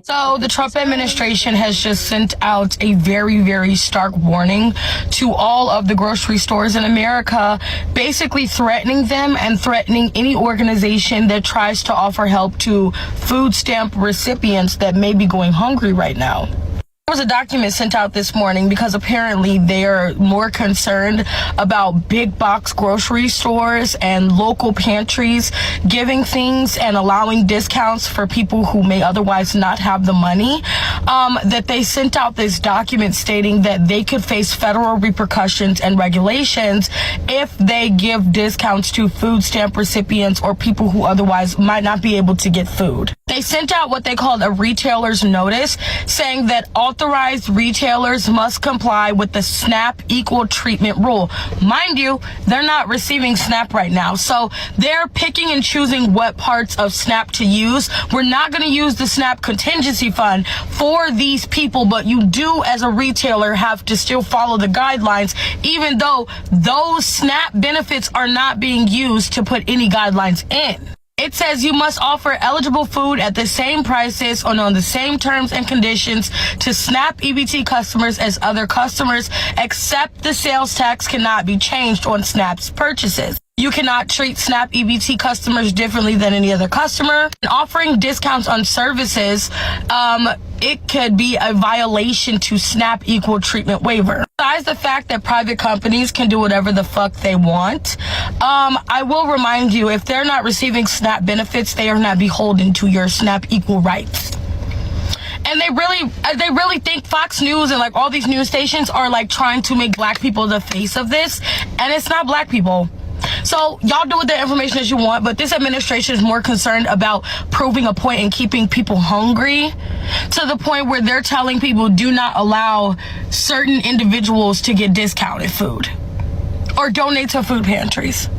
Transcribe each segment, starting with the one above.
So the Trump administration has just sent out a very, very stark warning to all of the grocery stores in America, basically threatening them and threatening any organization that tries to offer help to food stamp recipients that may be going hungry right now. There was a document sent out this morning because apparently they are more concerned about big box grocery stores and local pantries giving things and allowing discounts for people who may otherwise not have the money, that they sent out this document stating that they could face federal repercussions and regulations if they give discounts to food stamp recipients or people who otherwise might not be able to get food. They sent out what they called a retailer's notice saying that authorized retailers must comply with the SNAP equal treatment rule. Mind you, they're not receiving SNAP right now, so they're picking and choosing what parts of SNAP to use. We're not going to use the SNAP contingency fund for these people, but you do as a retailer have to still follow the guidelines, even though those SNAP benefits are not being used to put any guidelines in. It says you must offer eligible food at the same prices and on the same terms and conditions to SNAP EBT customers as other customers, except the sales tax cannot be changed on SNAP's purchases. You cannot treat SNAP EBT customers differently than any other customer. And offering discounts on services, it could be a violation to SNAP equal treatment waiver. Besides the fact that private companies can do whatever the fuck they want, I will remind you, if they're not receiving SNAP benefits, they are not beholden to your SNAP equal rights. And they really think Fox News and like all these news stations are like trying to make black people the face of this, and it's not black people. So y'all do with the information as you want, but this administration is more concerned about proving a point and keeping people hungry to the point where they're telling people do not allow certain individuals to get discounted food or donate to food pantries.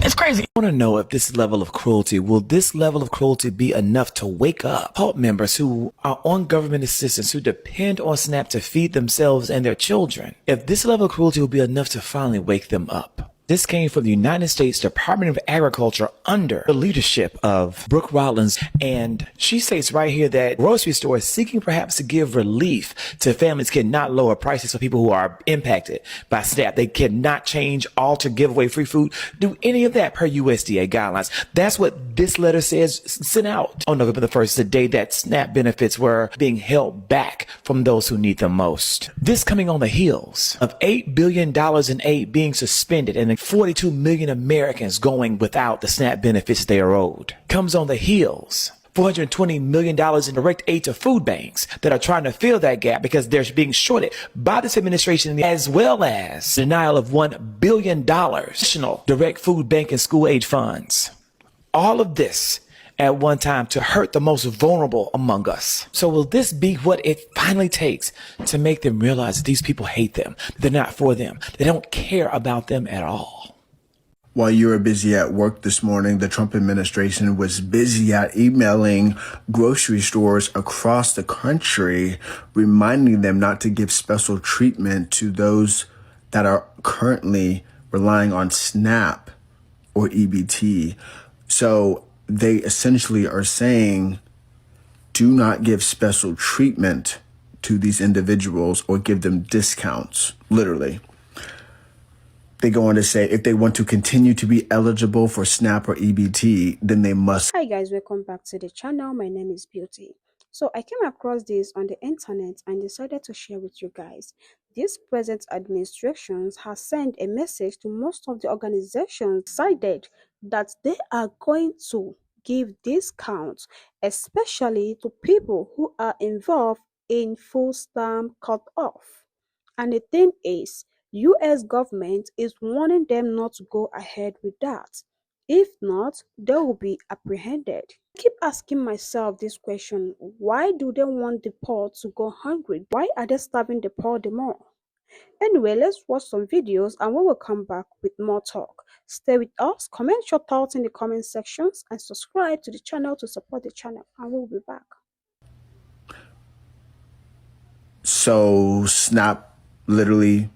It's crazy. I want to know if this level of cruelty, will this level of cruelty be enough to wake up HALT members who are on government assistance, who depend on SNAP to feed themselves and their children? If this level of cruelty will be enough to finally wake them up. This came from the United States Department of Agriculture under the leadership of Brooke Rollins. And she states right here that grocery stores seeking perhaps to give relief to families cannot lower prices for people who are impacted by SNAP. They cannot change, alter, give away free food, do any of that per USDA guidelines. That's what this letter says, sent out on November the 1st, the day that SNAP benefits were being held back from those who need them most. This coming on the heels of $8 billion in aid being suspended and 42 million Americans going without the SNAP benefits they are owed. Comes on the heels $420 million in direct aid to food banks that are trying to fill that gap because they're being shorted by this administration, as well as denial of $1 billion additional direct food bank and school aid funds. All of this at one time to hurt the most vulnerable among us. So will this be what it finally takes to make them realize that these people hate them, they're not for them, they don't care about them at all? While you were busy at work this morning, the Trump administration was busy at emailing grocery stores across the country, reminding them not to give special treatment to those that are currently relying on SNAP or EBT. So they essentially are saying, do not give special treatment to these individuals or give them discounts, literally. They go on to say if they want to continue to be eligible for SNAP or EBT, then they must. Hi guys, welcome back to the channel. My name is Beauty. So I came across this on the internet and decided to share with you guys. This present administration has sent a message to most of the organizations, decided that they are going to give discounts, especially to people who are involved in food stamp cut-off. And the thing is, US government is warning them not to go ahead with that. If not, they will be apprehended. I keep asking myself this question: why do they want the poor to go hungry? Why are they starving the poor the more? Anyway, let's watch some videos and we will come back with more talk. Stay with us, comment your thoughts in the comment sections, and subscribe to the channel to support the channel, and we'll be back. So SNAP literally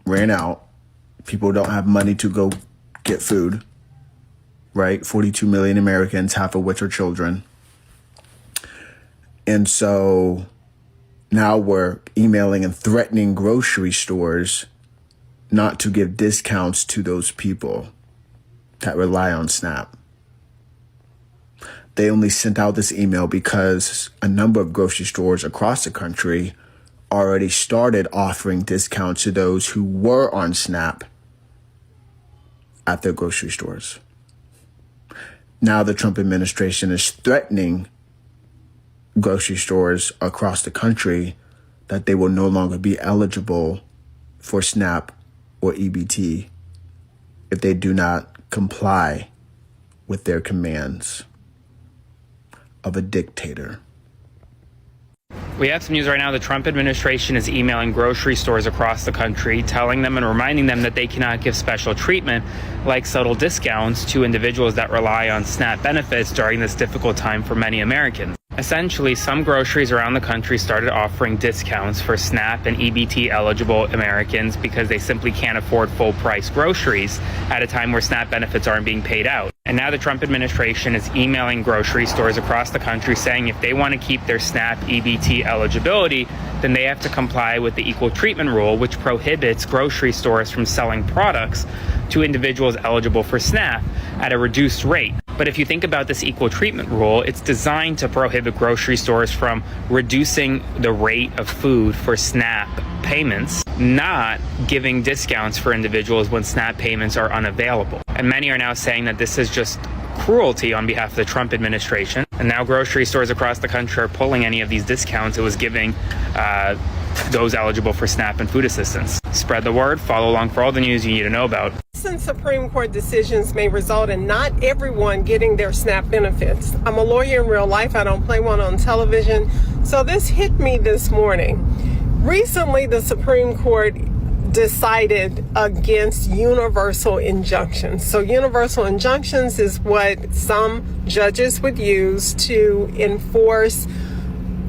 ran out. People don't have money to go get food, right? 42 million Americans, half of which are children. And so now we're emailing and threatening grocery stores not to give discounts to those people that rely on SNAP. They only sent out this email because a number of grocery stores across the country already started offering discounts to those who were on SNAP at their grocery stores. Now the Trump administration is threatening grocery stores across the country that they will no longer be eligible for SNAP or EBT if they do not comply with their commands of a dictator. We have some news right now. The Trump administration is emailing grocery stores across the country, telling them and reminding them that they cannot give special treatment like subtle discounts to individuals that rely on SNAP benefits during this difficult time for many Americans. Essentially, some groceries around the country started offering discounts for SNAP and EBT eligible Americans because they simply can't afford full price groceries at a time where SNAP benefits aren't being paid out. And now the Trump administration is emailing grocery stores across the country saying if they want to keep their SNAP EBT eligibility, then they have to comply with the equal treatment rule, which prohibits grocery stores from selling products to individuals eligible for SNAP at a reduced rate. But if you think about this equal treatment rule, it's designed to prohibit grocery stores from reducing the rate of food for SNAP payments, not giving discounts for individuals when SNAP payments are unavailable. And many are now saying that this is just cruelty on behalf of the Trump administration. And now grocery stores across the country are pulling any of these discounts it was giving those eligible for SNAP and food assistance. Spread the word, follow along for all the news you need to know about. Recent Supreme Court decisions may result in not everyone getting their SNAP benefits. I'm a lawyer in real life. I don't play one on television. So this hit me this morning. Recently, the Supreme Court decided against universal injunctions. So universal injunctions is what some judges would use to enforce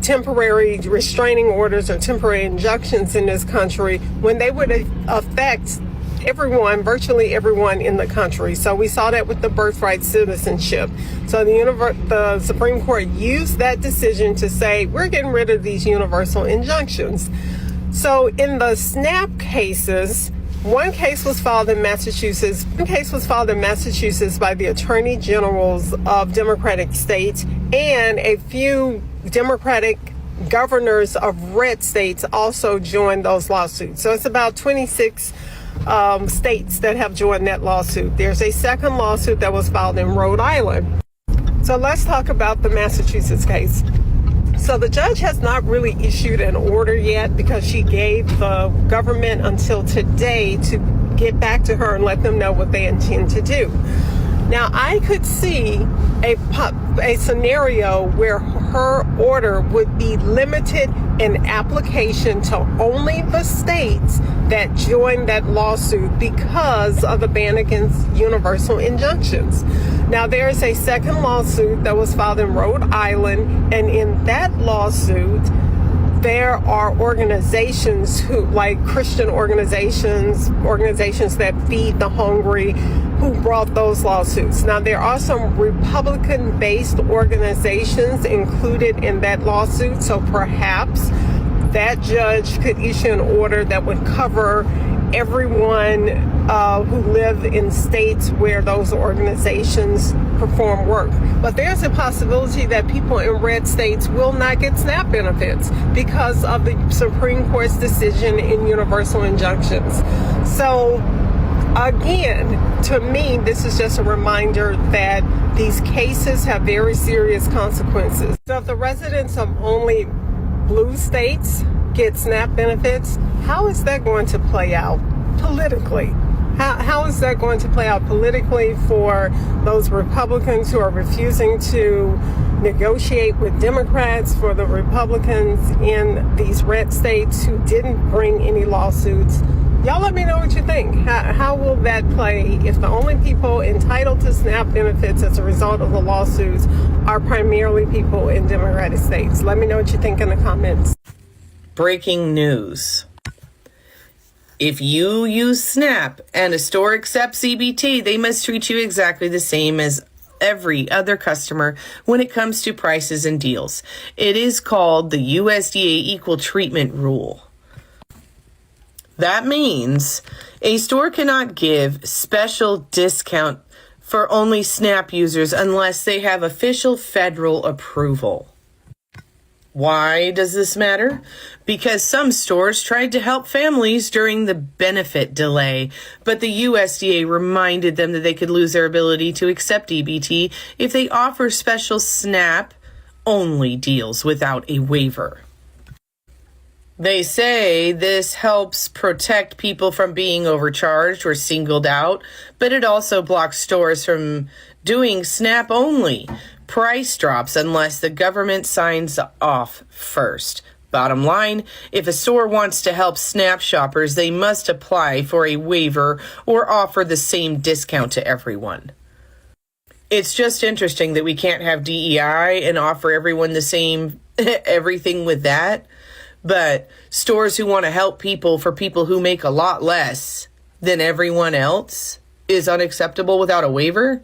temporary restraining orders or temporary injunctions in this country when they would affect everyone, virtually everyone in the country. So we saw that with the birthright citizenship. So the Supreme Court used that decision to say, we're getting rid of these universal injunctions. So in the SNAP cases, one case was filed in Massachusetts. One case was filed in Massachusetts by the attorney generals of Democratic states, and a few Democratic governors of red states also joined those lawsuits. So it's about 26 states that have joined that lawsuit. There's a second lawsuit that was filed in Rhode Island. So let's talk about the Massachusetts case. So the judge has not really issued an order yet because she gave the government until today to get back to her and let them know what they intend to do. Now, I could see a scenario where her order would be limited in application to only the states that joined that lawsuit because of the ban against universal injunctions. Now, there is a second lawsuit that was filed in Rhode Island, and in that lawsuit, there are organizations who, like Christian organizations that feed the hungry, who brought those lawsuits. Now, there are some Republican-based organizations included in that lawsuit, so perhaps that judge could issue an order that would cover everyone who live in states where those organizations perform work. But there's a possibility that people in red states will not get SNAP benefits because of the Supreme Court's decision in universal injunctions. So again, to me, this is just a reminder that these cases have very serious consequences. So if the residents of only blue states get SNAP benefits, how is that going to play out politically? How is that going to play out politically for those Republicans who are refusing to negotiate with Democrats, for the Republicans in these red states who didn't bring any lawsuits? Y'all let me know what you think. How will that play if the only people entitled to SNAP benefits as a result of the lawsuits are primarily people in Democratic states? Let me know what you think in the comments. Breaking news. If you use SNAP and a store accepts EBT, they must treat you exactly the same as every other customer when it comes to prices and deals. It is called the USDA Equal Treatment Rule. That means a store cannot give special discount for only SNAP users unless they have official federal approval. Why does this matter? Because some stores tried to help families during the benefit delay, but the USDA reminded them that they could lose their ability to accept EBT if they offer special SNAP-only deals without a waiver. They say this helps protect people from being overcharged or singled out, but it also blocks stores from doing SNAP-only price drops unless the government signs off first. Bottom line, if a store wants to help SNAP shoppers, they must apply for a waiver or offer the same discount to everyone. It's just interesting that we can't have DEI and offer everyone the same everything with that. But stores who want to help people for people who make a lot less than everyone else is unacceptable without a waiver.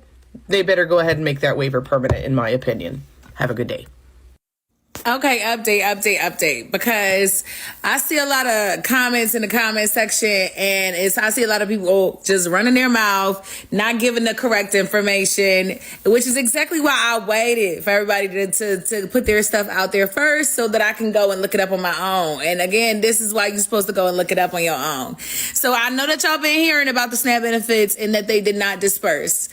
They better go ahead and make that waiver permanent, in my opinion. Have a good day. Okay, update, because I see a lot of comments in the comment section, and I see a lot of people just running their mouth, not giving the correct information, which is exactly why I waited for everybody to put their stuff out there first so that I can go and look it up on my own. And again, this is why you're supposed to go and look it up on your own. So I know that y'all been hearing about the SNAP benefits and that they did not disperse.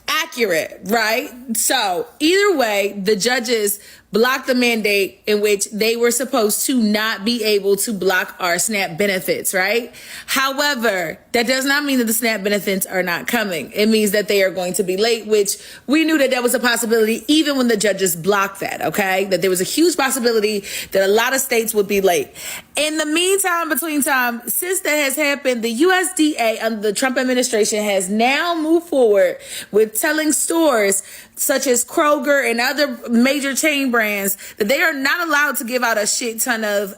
Accurate, right? So either way, the judges blocked the mandate in which they were supposed to not be able to block our SNAP benefits, right? However, that does not mean that the SNAP benefits are not coming. It means that they are going to be late, which we knew that was a possibility even when the judges blocked that, okay? That there was a huge possibility that a lot of states would be late. In the meantime, since that has happened, the USDA under the Trump administration has now moved forward with telling stores such as Kroger and other major chain brands that they are not allowed to give out a shit ton of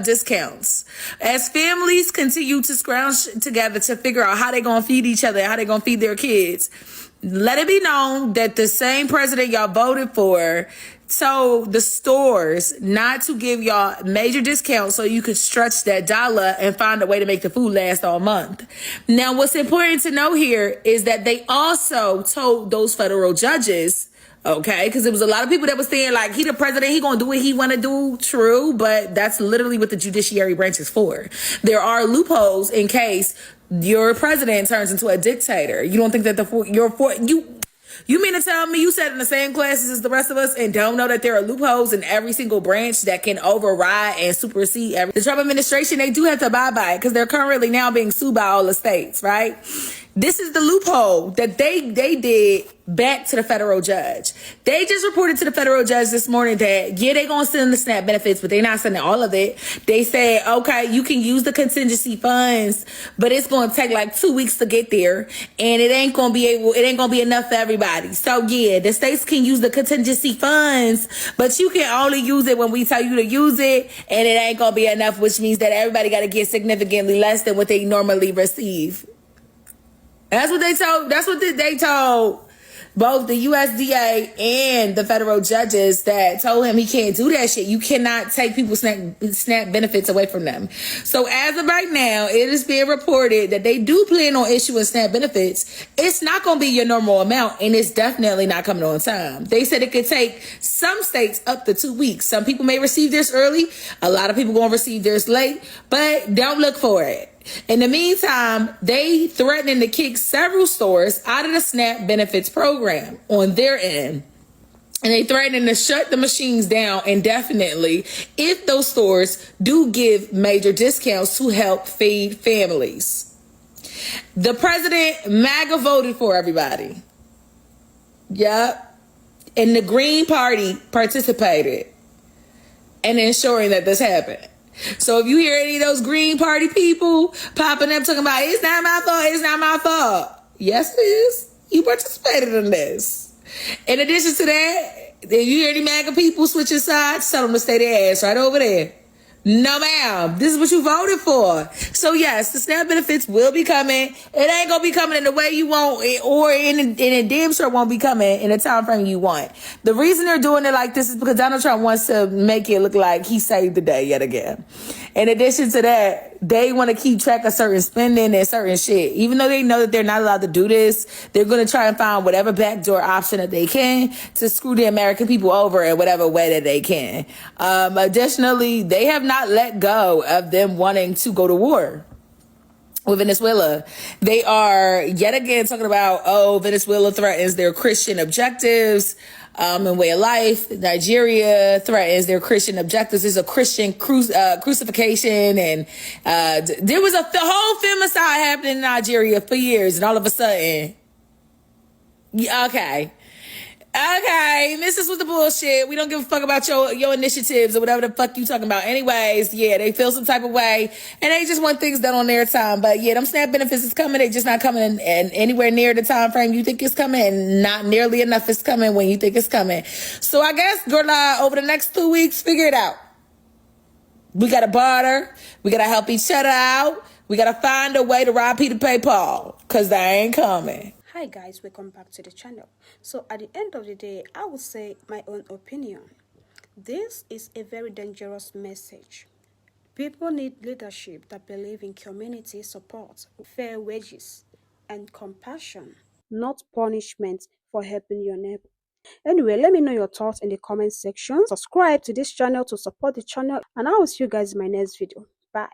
discounts. As families continue to scrounge together to figure out how they're going to feed each other, how they're going to feed their kids, let it be known that the same president y'all voted for told the stores not to give y'all major discounts so you could stretch that dollar and find a way to make the food last all month. Now, what's important to know here is that they also told those federal judges, okay, because there was a lot of people that was saying, like, he the president, he gonna do what he want to do. True, but that's literally what the judiciary branch is for. There are loopholes in case your president turns into a dictator. You don't think that you mean to tell me you sat in the same classes as the rest of us and don't know that there are loopholes in every single branch that can override and supersede the Trump administration? They do have to abide by it because they're currently now being sued by all the states, right? This is the loophole that they did back to the federal judge. They just reported to the federal judge this morning that, yeah, they're going to send the SNAP benefits, but they're not sending all of it. They said, okay, you can use the contingency funds, but it's going to take like 2 weeks to get there, and it ain't going to be enough for everybody. So yeah, the states can use the contingency funds, but you can only use it when we tell you to use it, and it ain't going to be enough, which means that everybody got to get significantly less than what they normally receive. That's what they told both the USDA and the federal judges that told him he can't do that shit. You cannot take people's SNAP benefits away from them. So as of right now, it is being reported that they do plan on issuing SNAP benefits. It's not going to be your normal amount, and it's definitely not coming on time. They said it could take some states up to 2 weeks. Some people may receive theirs early. A lot of people going to receive theirs late, but don't look for it. In the meantime, they threatening to kick several stores out of the SNAP benefits program on their end. And they threatening to shut the machines down indefinitely if those stores do give major discounts to help feed families. The president MAGA voted for everybody. Yep. And the Green Party participated in ensuring that this happened. So if you hear any of those Green Party people popping up talking about, it's not my fault. Yes, it is. You participated in this. In addition to that, if you hear any MAGA people switching sides, tell them to stay their ass right over there. No, ma'am. This is what you voted for. So yes, the SNAP benefits will be coming. It ain't gonna be coming in the way you want, or in a damn sure won't be coming in the time frame you want. The reason they're doing it like this is because Donald Trump wants to make it look like he saved the day yet again. In addition to that, they want to keep track of certain spending and certain shit. Even though they know that they're not allowed to do this, they're going to try and find whatever backdoor option that they can to screw the American people over in whatever way that they can. Additionally, they have not let go of them wanting to go to war with Venezuela. They are yet again talking about, Venezuela threatens their Christian objectives and way of life. Nigeria threatens their Christian objectives. There's a Christian crucifixion, and there was the whole femicide happening in Nigeria for years, and all of a sudden, Okay, this is with the bullshit. We don't give a fuck about your initiatives or whatever the fuck you talking about. Anyways, yeah, they feel some type of way, and they just want things done on their time. But yeah, them SNAP benefits is coming. They just not coming in and anywhere near the time frame you think it's coming, and not nearly enough is coming when you think it's coming. So I guess, girl, over the next 2 weeks, figure it out. We gotta barter. We gotta help each other out. We gotta find a way to rob Peter pay Paul, cause they ain't coming. Hi guys, welcome back to the channel. So at the end of the day, I will say my own opinion. This is a very dangerous message. People need leadership that believe in community support, fair wages, and compassion, not punishment for helping your neighbor. Anyway, let me know your thoughts in the comment section. Subscribe to this channel to support the channel, and I will see you guys in my next video. Bye.